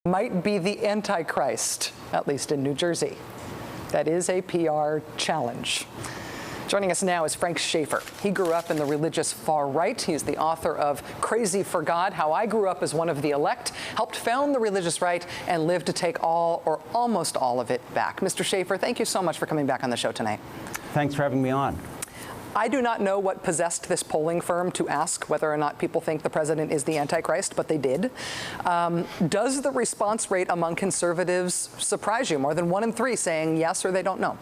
might be the Antichrist, at least in New Jersey. That is a PR challenge. Joining us now is Frank Schaeffer. He grew up in the religious far right. He's the author of Crazy for God, How I Grew Up as One of the Elect, helped found the religious right, and lived to take all or almost all of it back. Mr. Schaeffer, thank you so much for coming back on the show tonight. Thanks for having me on. I do not know what possessed this polling firm to ask whether or not people think the president is the Antichrist, but they did. Does the response rate among conservatives surprise you? More than 1 in 3 saying yes or they don't know.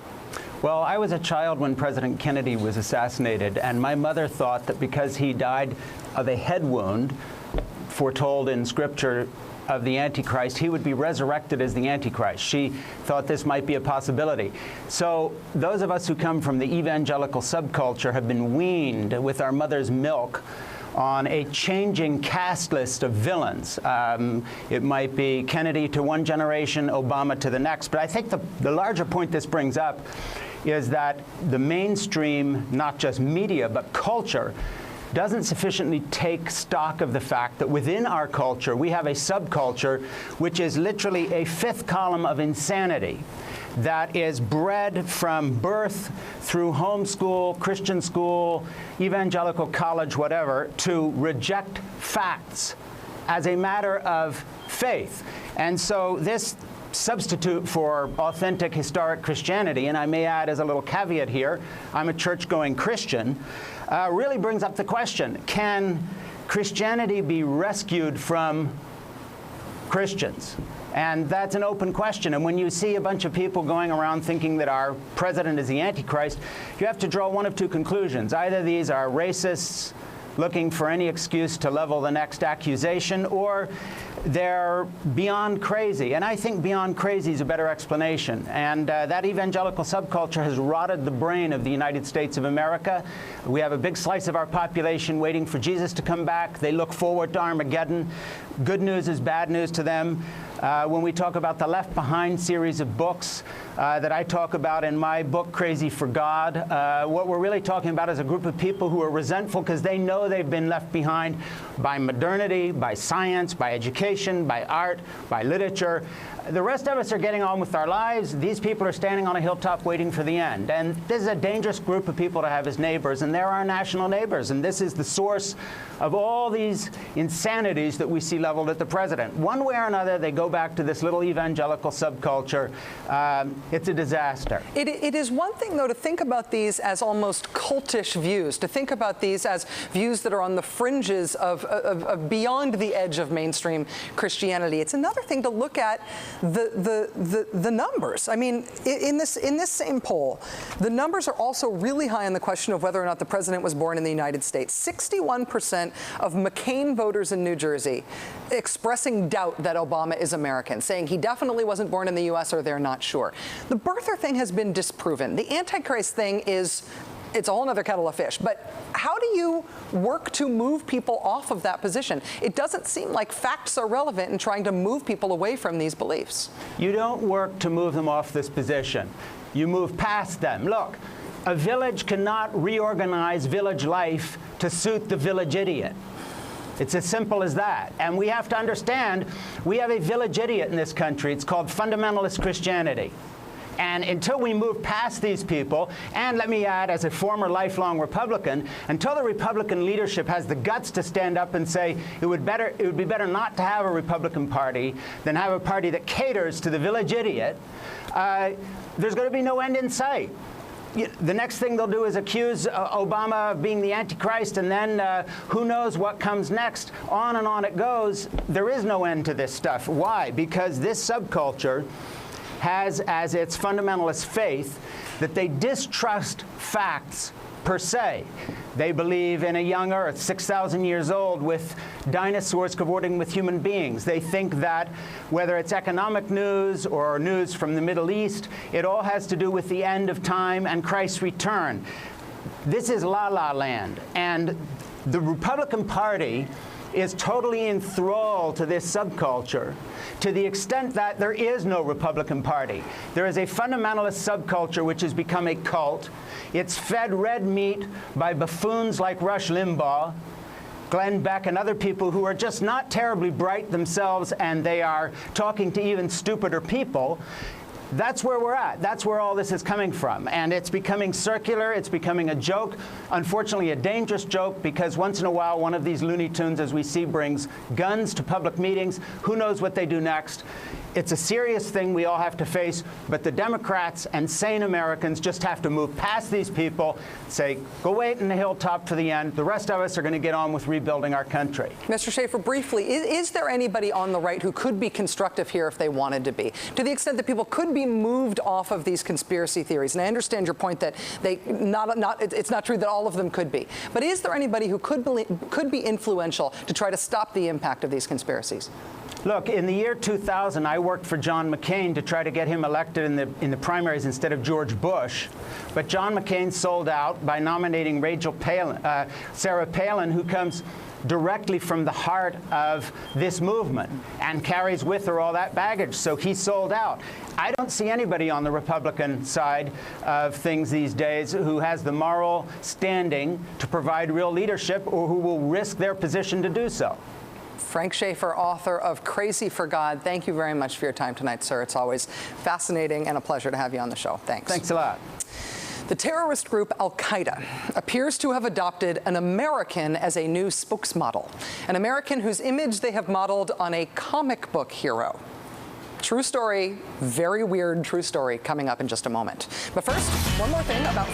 Well, I was a child when President Kennedy was assassinated, and my mother thought that because he died of a head wound foretold in Scripture of the Antichrist, he would be resurrected as the Antichrist. She thought this might be a possibility. So those of us who come from the evangelical subculture have been weaned with our mother's milk on a changing cast list of villains. It might be Kennedy to one generation, Obama to the next. But I think the larger point this brings up is that the mainstream, not just media, but culture, doesn't sufficiently take stock of the fact that within our culture, we have a subculture which is literally a fifth column of insanity that is bred from birth through homeschool, Christian school, evangelical college, whatever, to reject facts as a matter of faith. And so this substitute for authentic historic Christianity, and I may add as a little caveat here, I'm a church-going Christian, really brings up the question, can Christianity be rescued from Christians? And that's an open question. And when you see a bunch of people going around thinking that our president is the Antichrist, you have to draw one of two conclusions. Either these are racists looking for any excuse to level the next accusation, or they're beyond crazy. And I think beyond crazy is a better explanation. And that evangelical subculture has rotted the brain of the United States of America. We have a big slice of our population waiting for Jesus to come back. They look forward to Armageddon. Good news is bad news to them. When we talk about the Left Behind series of books that I talk about in my book, Crazy for God, what we're really talking about is a group of people who are resentful because they know they've been left behind by modernity, by science, by education, by art, by literature. The rest of us are getting on with our lives. These people are standing on a hilltop waiting for the end. And this is a dangerous group of people to have as neighbors, and they're our national neighbors. And this is the source of all these insanities that we see leveled at the president. One way or another, they go back to this little evangelical subculture. It's a disaster. It is one thing, though, to think about these as almost cultish views, to think about these as views that are on the fringes of beyond the edge of mainstream Christianity. It's another thing to look at the numbers. I mean, in this same poll, the numbers are also really high on the question of whether or not the president was born in the United States. 61% of McCain voters in New Jersey expressing doubt that Obama is American, saying he definitely wasn't born in the U.S. or they're not sure. The birther thing has been disproven. The Antichrist thing it's a whole other kettle of fish. But how do you work to move people off of that position? It doesn't seem like facts are relevant in trying to move people away from these beliefs. You don't work to move them off this position. You move past them. Look, a village cannot reorganize village life to suit the village idiot. It's as simple as that. And we have to understand, we have a village idiot in this country. It's called fundamentalist Christianity. And until we move past these people, and let me add, as a former lifelong Republican, until the Republican leadership has the guts to stand up and say it would be better not to have a Republican Party than have a party that caters to the village idiot, there's going to be no end in sight. The next thing they'll do is accuse Obama of being the Antichrist, and then who knows what comes next. On and on it goes. There is no end to this stuff. Why? Because this subculture has as its fundamentalist faith that they distrust facts per se. They believe in a young Earth, 6,000 years old, with dinosaurs cavorting with human beings. They think that whether it's economic news or news from the Middle East, it all has to do with the end of time and Christ's return. This is la-la land. And the Republican Party is totally enthralled to this subculture to the extent that there is no Republican Party. There is a fundamentalist subculture which has become a cult. It's fed red meat by buffoons like Rush Limbaugh. Glenn Beck and other people who are just not terribly bright themselves, and they are talking to even stupider people. That's where we're at. That's where all this is coming from. And it's becoming circular. It's becoming a joke. Unfortunately, a dangerous joke, because once in a while, one of these Looney Tunes, as we see, brings guns to public meetings. Who knows what they do next? It's a serious thing we all have to face, but the Democrats and sane Americans just have to move past these people, say, go wait in the hilltop for the end. The rest of us are going to get on with rebuilding our country. Mr. Schaefer, briefly, is there anybody on the right who could be constructive here if they wanted to be? To the extent that people could be moved off of these conspiracy theories, and I understand your point that it's not true that all of them could be, but is there anybody who could be influential to try to stop the impact of these conspiracies? Look, in the year 2000, I worked for John McCain to try to get him elected in the primaries instead of George Bush. But John McCain sold out by nominating Sarah Palin, who comes directly from the heart of this movement and carries with her all that baggage. So he sold out. I don't see anybody on the Republican side of things these days who has the moral standing to provide real leadership, or who will risk their position to do so. Frank Schaefer, author of Crazy for God, thank you very much for your time tonight, sir. It's always fascinating and a pleasure to have you on the show. Thanks. Thanks a lot. The terrorist group Al-Qaeda appears to have adopted an American as a new spokesmodel, an American whose image they have modeled on a comic book hero. True story, very weird true story, coming up in just a moment. But first, one more thing about